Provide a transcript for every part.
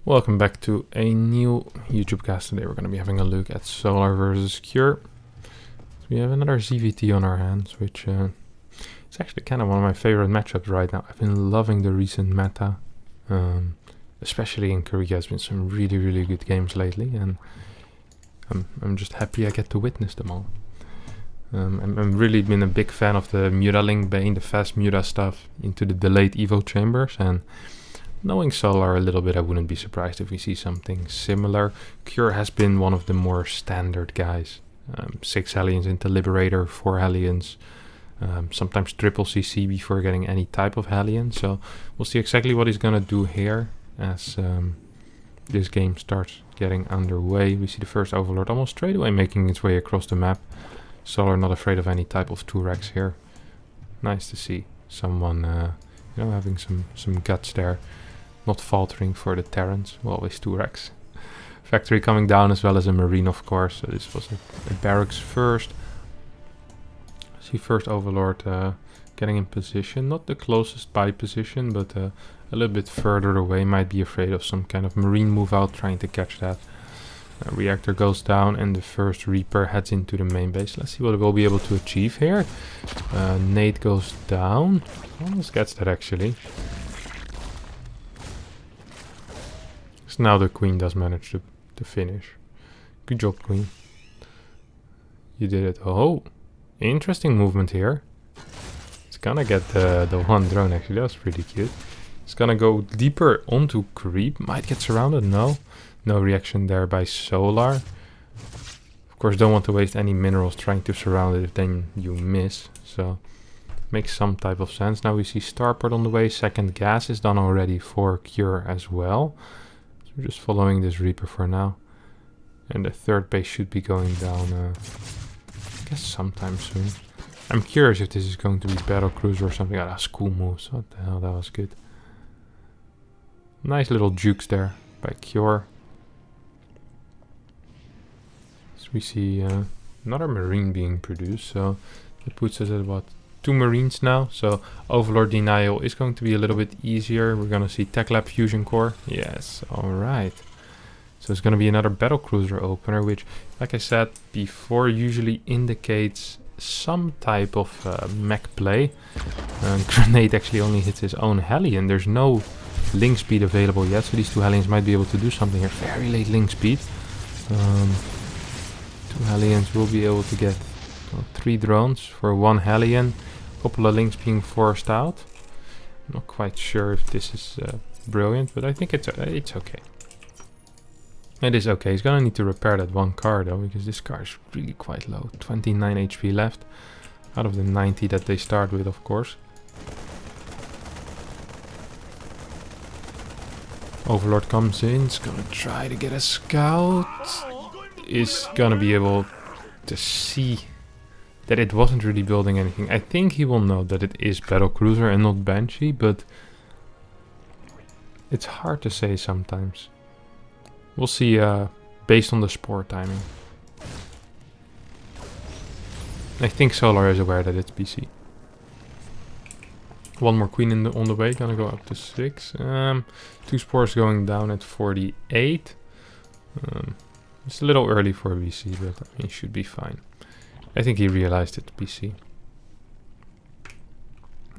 Welcome back to a new YouTube cast. Today we're going to be having a look at Solar versus Cure. So we have another ZVT on our hands, which is actually kind of one of my favorite matchups right now. I've been loving the recent meta, especially in Korea. There's been some really good games lately, and I'm just happy I get to witness them all. I'm really been a big fan of the Mutaling Bane, the fast Muta stuff into the delayed Evo chambers, and knowing Solar a little bit, I wouldn't be surprised if we see something similar. Cure has been one of the more standard guys. 6 Hellions into Liberator, 4 Hellions, sometimes triple CC before getting any type of Hellion. So we'll see exactly what he's gonna do here as this game starts getting underway. We see the first Overlord almost straight away making its way across the map. Solar not afraid of any type of Turex here. Nice to see someone having some guts there. Not faltering for the Terrans, always Turex. Factory coming down as well as a Marine, of course. So this was a barracks first. See first Overlord getting in position. Not the closest by position, but a little bit further away. Might be afraid of some kind of Marine move out, trying to catch that. Reactor goes down and the first Reaper heads into the main base. Let's see what we'll be able to achieve here. Nade goes down. Almost gets that actually. So now the Queen does manage to finish. Good job, Queen. You did it. Oh, interesting movement here. It's gonna get the one drone actually. That was pretty cute. It's gonna go deeper onto creep. Might get surrounded. No reaction there by Solar. Of course, don't want to waste any minerals trying to surround it if then you miss. So makes some type of sense. Now we see Starport on the way. Second gas is done already for Cure as well. So we're just following this Reaper for now. And the third base should be going down, I guess sometime soon. I'm curious if this is going to be Battlecruiser or something. Oh, that's cool moves. What the hell, that was good. Nice little jukes there by Cure. We see another Marine being produced, so it puts us at about 2 Marines now. So Overlord denial is going to be a little bit easier. We're going to see Tech Lab Fusion Core. Yes, alright. So it's going to be another Battlecruiser opener, which, like I said before, usually indicates some type of mech play. Grenade actually only hits his own Hellion. There's no link speed available yet, so these 2 Hellions might be able to do something here. Very late link speed. 2 Hellions will be able to get 3 drones for 1 Hellion. A couple of links being forced out. I'm not quite sure if this is brilliant, but I think it's okay. It is okay. He's gonna need to repair that 1 car though, because this car is really quite low. 29 HP left out of the 90 that they start with, of course. Overlord comes in. It's gonna try to get a scout. Is gonna be able to see that it wasn't really building anything. I think he will know that it is Battlecruiser and not Banshee, but it's hard to say sometimes. We'll see based on the spore timing. I think Solar is aware that it's BC. 1 more Queen on the way, gonna go up to 6. 2 spores going down at 48. It's a little early for BC, but I mean, it should be fine. I think he realized it's BC.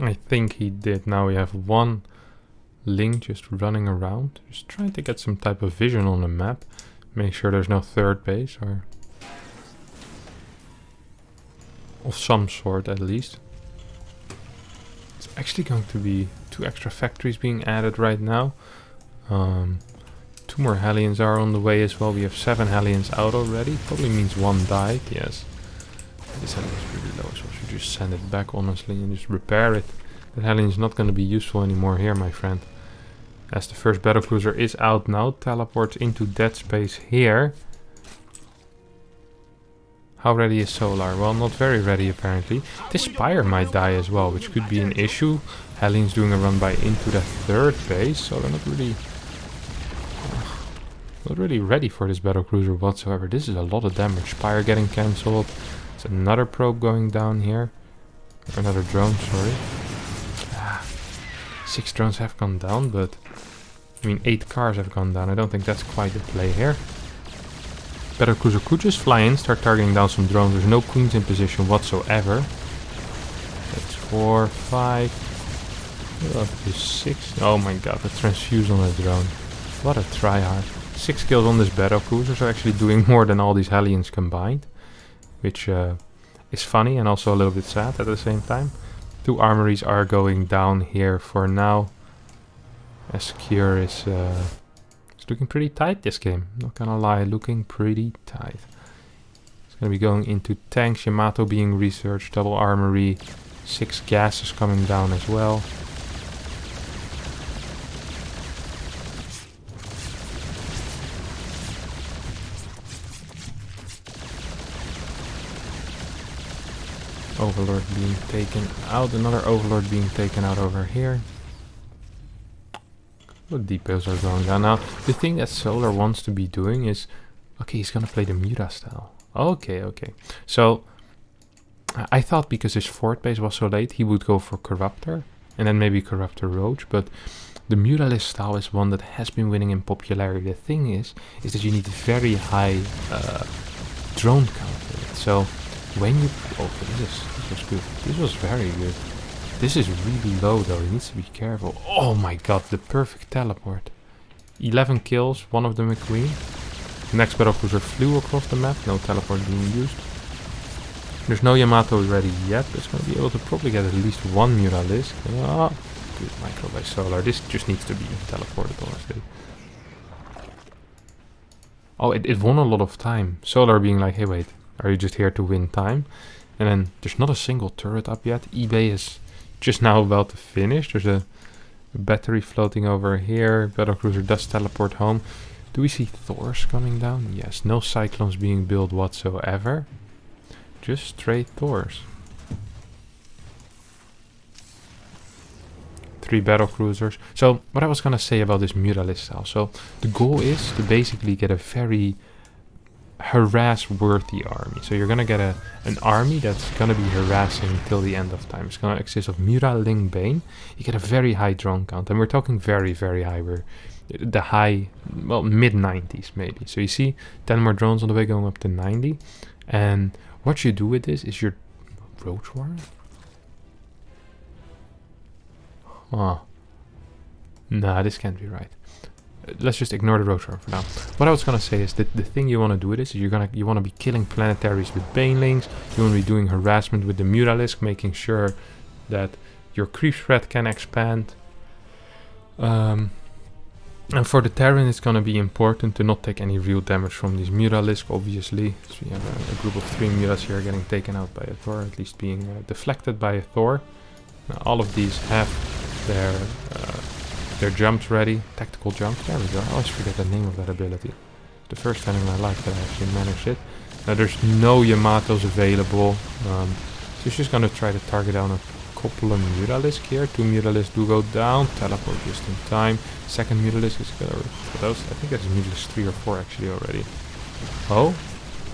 I think he did. Now we have 1 link just running around. Just trying to get some type of vision on the map. Make sure there's no third base or of some sort at least. It's actually going to be 2 extra factories being added right now. 2 more Hellions are on the way as well. We have 7 Hellions out already. Probably means 1 died, yes. This Hellion is really low, so I should just send it back honestly and just repair it. That Hellion is not going to be useful anymore here, my friend. As the first Battlecruiser is out now, teleports into dead space here. How ready is Solar? Well, not very ready apparently. This Spire might die as well, which could be an issue. Hellion's doing a run by into the third base, so they're not really ready for this Battlecruiser whatsoever. This is a lot of damage. Spire getting cancelled. It's another probe going down here. Another drone, sorry. 6 drones have gone down, but I mean, 8 cars have gone down. I don't think that's quite the play here. Battlecruiser could just fly in, start targeting down some drones. There's no queens in position whatsoever. That's 4, 5, up to 6. Oh my god, the transfuse on a drone. What a tryhard. 6 kills on this Battlecruiser, so actually doing more than all these Hellions combined. Which is funny and also a little bit sad at the same time. 2 armories are going down here for now. Secure is looking pretty tight this game. Not gonna lie, looking pretty tight. It's gonna be going into tanks, Yamato being researched, double armory, 6 gases coming down as well. Overlord being taken out, another Overlord being taken out over here. What depots are going down now? The thing that Solar wants to be doing is, okay, he's gonna play the Muta style. Okay. So I thought because his fort base was so late, he would go for Corruptor and then maybe Corruptor Roach, but the Mutalist style is one that has been winning in popularity. The thing is that you need very high drone count with it. So when you okay, this was good. This was very good. This is really low though, he needs to be careful. Oh my god, the perfect teleport. 11 kills, one of them a queen. The next Battlecruiser flew across the map, no teleport being used. There's no Yamato ready yet, but it's going to be able to probably get at least one Mutalisk. Oh, good micro by Solar. This just needs to be teleported, honestly. Oh, it won a lot of time. Solar being like, hey wait, are you just here to win time? And then there's not a single turret up yet. eBay is just now about to finish. There's a battery floating over here. Battlecruiser does teleport home. Do we see Thors coming down? Yes, no Cyclones being built whatsoever. Just straight Thors. 3 Battlecruisers. So what I was gonna say about this Mutalist style. So the goal is to basically get a very harass-worthy army. So you're gonna get an army that's gonna be harassing till the end of time. It's gonna consist of Muta, Ling, Bane. You get a very high drone count, and we're talking very, very high. We're the high, well, mid-90s maybe. So you see 10 more drones on the way going up to 90. And what you do with this is your Roach Warren. Oh. Nah, this can't be right. Let's just ignore the Roach Warren for now. What I was gonna say is that the thing you wanna do with this is you wanna be killing planetaries with Banelings. You wanna be doing harassment with the Mutalisk, making sure that your creep spread can expand. And for the Terran, it's gonna be important to not take any real damage from these Mutalisk, obviously. So we have a group of 3 Mutas here getting taken out by a Thor, at least being deflected by a Thor. All of these have their jumps ready. Tactical jumps, there we go. I always forget the name of that ability. The first time in my life that I actually managed it. Now there's no Yamatos available. So it's just gonna try to target down a couple of Mutalisk here. 2 Mutalisk do go down. Teleport just in time. Second Mutalisk is gonna for those. I think that's Mutalisk 3 or 4 actually already. Oh,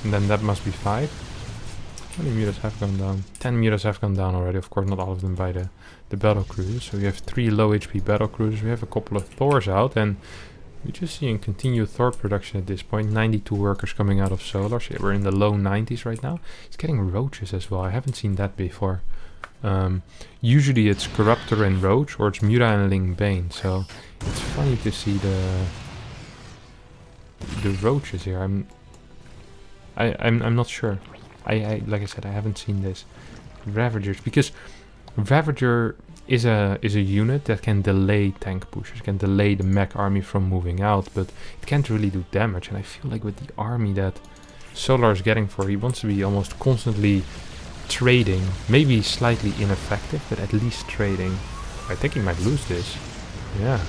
and then that must be 5. How many Mutas have gone down? 10 Mutas have gone down already. Of course, not all of them by the Battlecruisers. So we have 3 low HP Battlecruisers. We have a couple of Thors out, and we're just seeing continued Thor production at this point. 92 workers coming out of Solar. So we're in the low 90s right now. It's getting Roaches as well. I haven't seen that before. Usually it's Corruptor and Roach, or it's Muta and Ling Bane. So it's funny to see the Roaches here. I'm not sure. I like I said, I haven't seen this. Ravagers, because Ravager is a unit that can delay tank pushes, can delay the mech army from moving out, but it can't really do damage. And I feel like with the army that Solar is getting for, he wants to be almost constantly trading, maybe slightly ineffective, but at least trading. I think he might lose this. Yeah,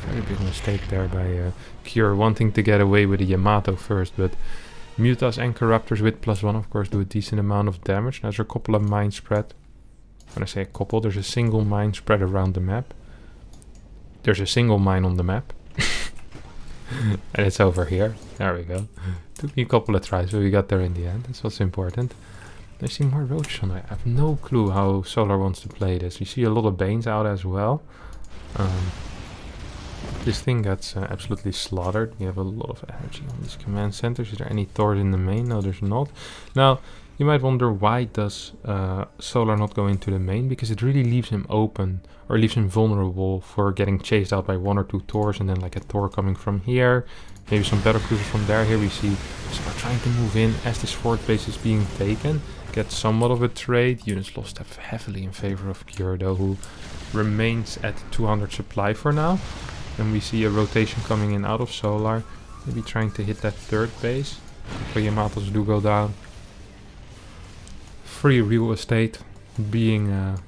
very big mistake there by Cure, wanting to get away with the Yamato first, but Mutas and Corruptors with +1 of course do a decent amount of damage. Now there's a couple of mines spread. When I say a couple, there's a single mine spread around the map. There's a single mine on the map. And it's over here. There we go. Took me a couple of tries, but we got there in the end. That's what's important. I see more Roaches on. I have no clue how Solar wants to play this. You see a lot of Banes out as well. This thing gets absolutely slaughtered. We have a lot of energy on these command centers. Is there any Thors in the main? No, there's not. Now, you might wonder, why does Solar not go into the main? Because it really leaves him open, or leaves him vulnerable for getting chased out by 1 or 2 Thors, and then like a Thor coming from here, maybe some Battlecruiser from there. Here we see Solar trying to move in as this fort base is being taken. Get somewhat of a trade. Units lost heavily in favor of Cure, though, who remains at 200 supply for now. Then we see a rotation coming in out of Solar, maybe trying to hit that 3rd base. So Yamatos do go down. Free real estate being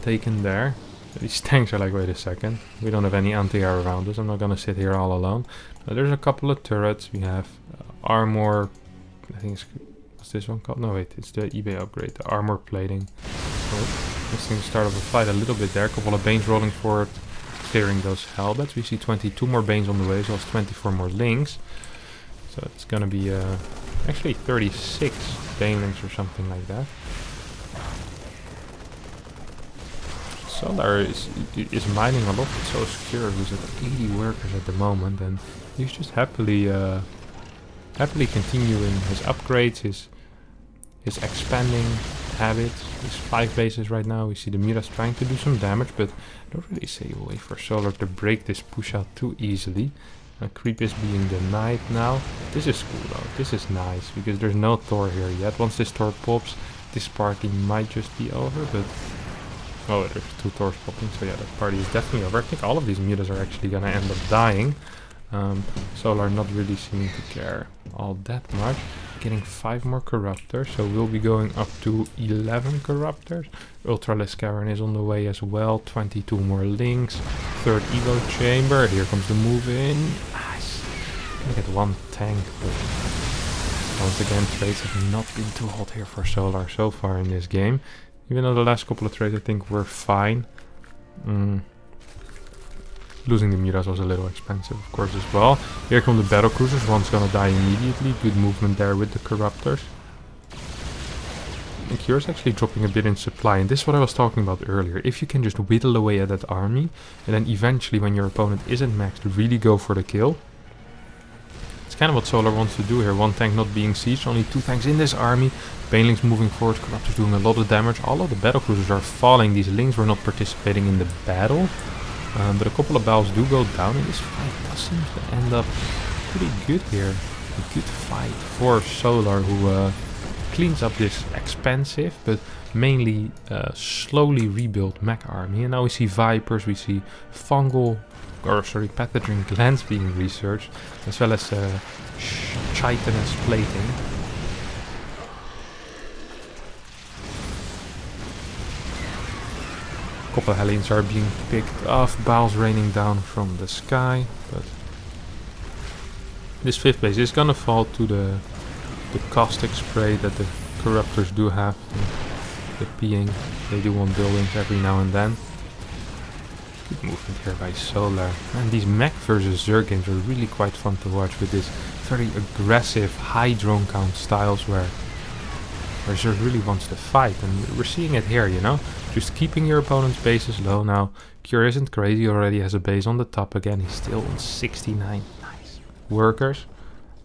taken there. These tanks are like, wait a second, we don't have any anti-air around us, I'm not gonna sit here all alone. There's a couple of turrets. We have armor, I think it's, what's this one called? No wait, it's the eBay upgrade, the armor plating. So this thing start of a fight a little bit there. A couple of Banes rolling forward, clearing those Hellbats. We see 22 more Banes on the way, as well as 24 more Lings. So it's gonna be actually 36 Banelings or something like that. Solar is mining a lot, but so is Cure, who's at 80 workers at the moment, and he's just happily continuing his upgrades, his expanding habits. He's 5 bases right now. We see the Miras trying to do some damage, but I don't really see a way for Solar to break this push out too easily. Creep is being denied now. This is cool though. This is nice, because there's no Thor here yet. Once this Thor pops, this party might just be over, but... oh, there's 2 Thors popping, so yeah, that party is definitely over. I think all of these mutas are actually gonna end up dying. Solar not really seeming to care all that much. Getting 5 more Corruptors, so we'll be going up to 11 Corruptors. Ultralisk Cavern is on the way as well. 22 more Links. 3rd Evo Chamber. Here comes the move in. Nice. Look at 1 tank. Once again, trades have not been too hot here for Solar so far in this game. Even though the last couple of trades I think were fine. Losing the Miras was a little expensive, of course, as well. Here come the Battlecruisers. One's gonna die immediately. Good movement there with the Corruptors. And Cure's actually dropping a bit in supply, and this is what I was talking about earlier. If you can just whittle away at that army, and then eventually when your opponent isn't maxed, really go for the kill. It's kind of what Solar wants to do here. 1 tank not being sieged, only 2 tanks in this army. Banelings moving forward, Corruptors doing a lot of damage. All of the Battlecruisers are falling. These Lings were not participating in the battle. But a couple of battles do go down, and this fight does seem to end up pretty good here. A good fight for Solar, who cleans up this expensive but mainly slowly rebuilt mech army. And now we see Vipers, we see pathogen glands being researched, as well as chitinous plating. Couple of Hellions are being picked off, Baals raining down from the sky, but this 5th base is gonna fall to the caustic spray that the Corruptors do have, the peeing. They do want buildings every now and then. Good movement here by Solar. And these mech versus Zerg games are really quite fun to watch, with this very aggressive, high drone count styles where Zerg really wants to fight, and we're seeing it here, you know? Just keeping your opponent's bases low. Now, Cure isn't crazy, already has a base on the top again. He's still on 69 nice workers.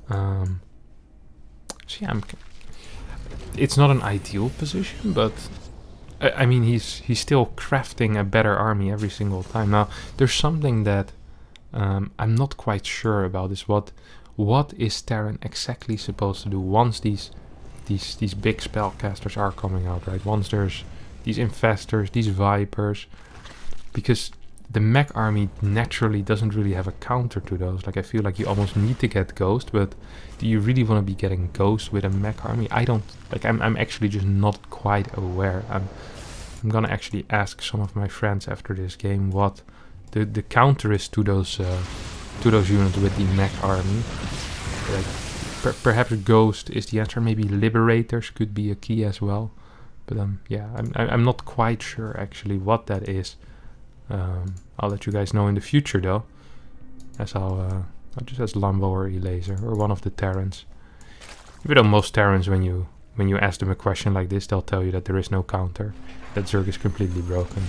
So yeah, it's not an ideal position, but I mean, he's still crafting a better army every single time. Now, there's something that I'm not quite sure about, is what is Terran exactly supposed to do once these big spellcasters are coming out, right? Once there's these infestors, these vipers, because the mech army naturally doesn't really have a counter to those. Like, I feel like you almost need to get ghost, but do you really want to be getting ghost with a mech army? I don't, like, I'm actually just not quite aware. I'm gonna actually ask some of my friends after this game what the counter is to those units with the mech army. Like, perhaps ghost is the answer. Maybe liberators could be a key as well. But yeah, I'm not quite sure actually what that is. I'll let you guys know in the future though, as I'll just ask Lambo or Elaser or one of the Terrans. Even though most Terrans, when you ask them a question like this, they'll tell you that there is no counter, that Zerg is completely broken.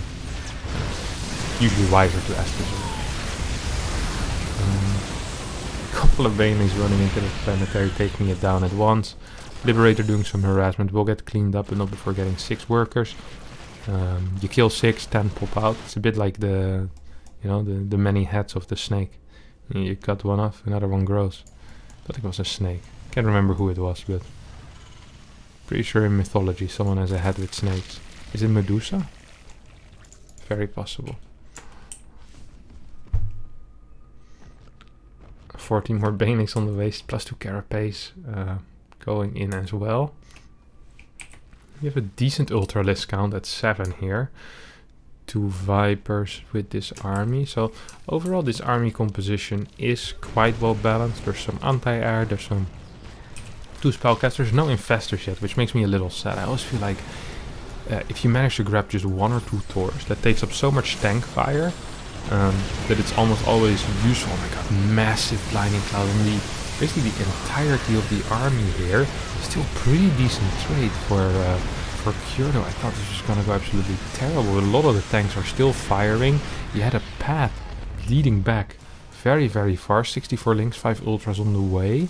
Usually wiser to ask the Zerg. couple of banelings running into the planetary, taking it down at once. Liberator doing some harassment will get cleaned up, but not before getting 6 workers. You kill 6, 10 pop out. It's a bit like the, you know, the many heads of the snake. You cut one off, another one grows. I thought it was a snake. Can't remember who it was, but pretty sure in mythology someone has a head with snakes. Is it Medusa? Very possible. 14 more banelings on the waist, plus 2 carapace going in as well. We have a decent ultralisk count at 7 here. 2 Vipers with this army. So overall this army composition is quite well balanced. There's some anti-air, there's some 2 Spellcasters, no Infestors yet, which makes me a little sad. I always feel like if you manage to grab just 1 or 2 Thors, that takes up so much tank fire that it's almost always useful. Oh my god, massive blinding cloud, and basically the entirety of the army here is still pretty decent trade for Cure. Though I thought this was gonna go absolutely terrible. A lot of the tanks are still firing. You had a path leading back very, very far. 64 links, 5 ultras on the way.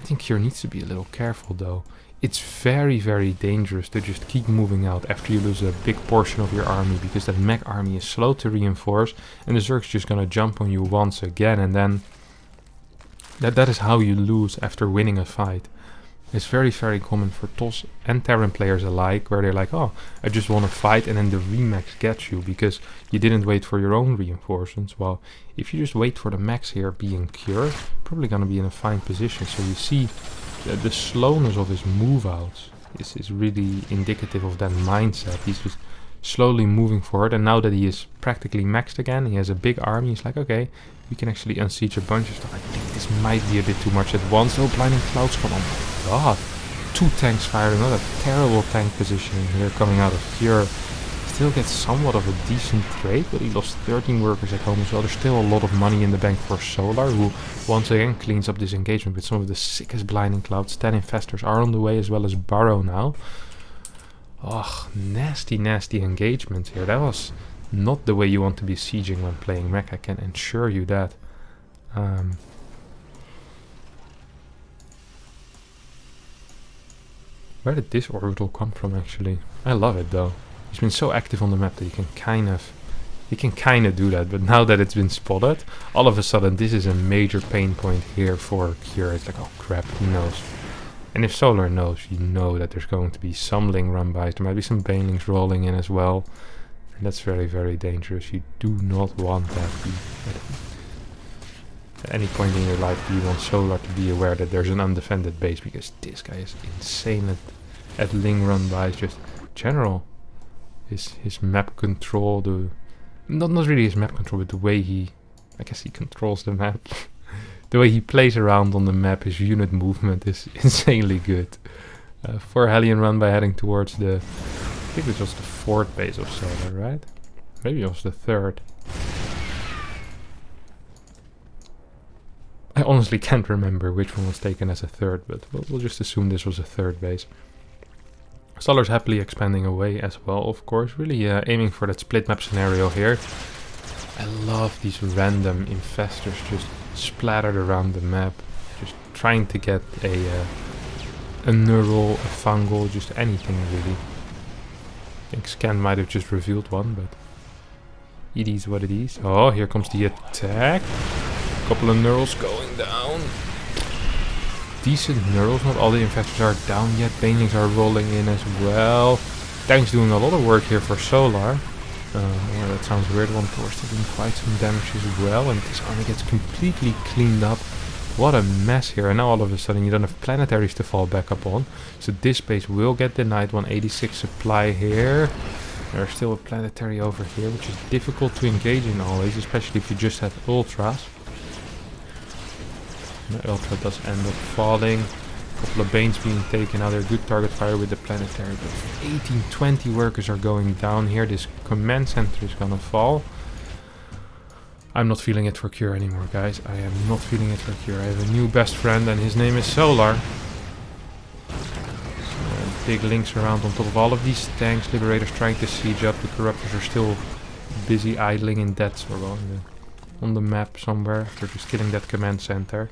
I think Cure needs to be a little careful though. It's very, very dangerous to just keep moving out after you lose a big portion of your army, because that mech army is slow to reinforce and the Zerg's just gonna jump on you once again, and then that is how you lose after winning a fight. It's very, very common for TOS and Terran players alike, where they're like, oh, I just want to fight, and then the remix gets you because you didn't wait for your own reinforcements. Well, if you just wait for the mechs here being cured, probably going to be in a fine position. So you see the slowness of his move outs is really indicative of that mindset. He's just slowly moving forward, and now that he is practically maxed again, he has a big army, he's like, okay, we can actually unsiege a bunch of stuff. I think this might be a bit too much at once. Oh, blinding clouds come on. Oh my god. 2 tanks firing, not a terrible tank positioning here coming out of Cure. Still gets somewhat of a decent trade, but he lost 13 workers at home as well. There's still a lot of money in the bank for Solar, who once again cleans up this engagement with some of the sickest blinding clouds. 10 Infestors are on the way, as well as Burrow now. Oh, nasty, nasty engagements here. That was not the way you want to be sieging when playing mech, I can assure you that. Where did this orbital come from actually? I love it though. He's been so active on the map that you can kind of do that, but now that it's been spotted, all of a sudden this is a major pain point here for Cure. It's like, oh crap, he knows. And if Solar knows, you know that there's going to be some Ling run-bys. There might be some banelings rolling in as well. And that's very, very dangerous. You do not want that. At any point in your life, you want Solar to be aware that there's an undefended base, because this guy is insane at Ling run-bys. Just general. His map control, not really his map control, but the way I guess he controls the map. The way he plays around on the map, his unit movement is insanely good. 4 Hellion run-by heading towards I think this was the 4th base of Solar, right? Maybe it was the 3rd. I honestly can't remember which one was taken as a 3rd, but we'll just assume this was a 3rd base. Solar's happily expanding away as well, of course, really aiming for that split map scenario here. I love these random Infestors just splattered around the map, just trying to get a neural, a fungal, just anything really. I think Scan might have just revealed one, but it is what it is. Oh, here comes the attack. Couple of neurals going down. Decent neurals, not all the Infestors are down yet. Banelings are rolling in as well. Tank's doing a lot of work here for Solar. Well, that sounds weird. One Thor's doing quite some damage as well, and this army gets completely cleaned up. What a mess here, and now all of a sudden you don't have planetaries to fall back up on. So this base will get denied. 186 supply here. There's still a planetary over here, which is difficult to engage in always, especially if you just have ultras. The ultra does end up falling. A couple of Banes being taken out there. Good target fire with the planetary, but 18-20 workers are going down here. This command center is gonna fall. I'm not feeling it for Cure anymore, guys. I am not feeling it for Cure. I have a new best friend, and his name is Solar. Big links around on top of all of these tanks. Liberators trying to siege up. The Corruptors are still busy idling in deaths or on the map somewhere after just killing that command center.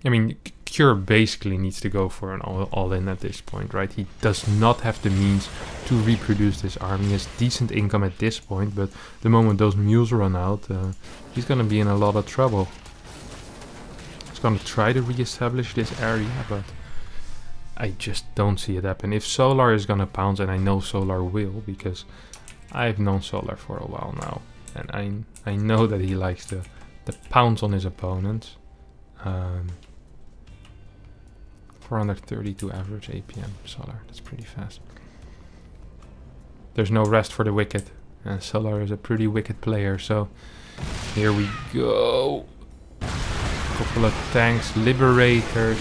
I mean, Cure basically needs to go for an all-in at this point, right? He does not have the means to reproduce this army. He has decent income at this point, but the moment those mules run out, he's gonna be in a lot of trouble. He's gonna try to re-establish this area, but I just don't see it happen. If Solar is gonna pounce, and I know Solar will, because I've known Solar for a while now, and I know that he likes to pounce on his opponents. 432 average APM Solar, that's pretty fast. There's no rest for the wicked, and Solar is a pretty wicked player, so here we go. Couple of tanks, Liberators,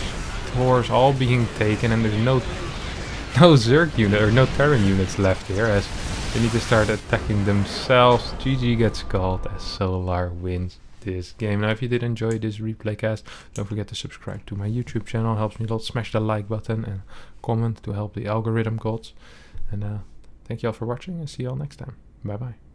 Thors all being taken, and there's no Zerg unit or no Terran units left here, as they need to start attacking themselves. GG gets called as Solar wins this game. Now if you did enjoy this replay cast, don't forget to subscribe to my YouTube channel. It helps me a lot. Smash the like button and comment to help the algorithm gods. And thank you all for watching, and see you all next time. Bye bye.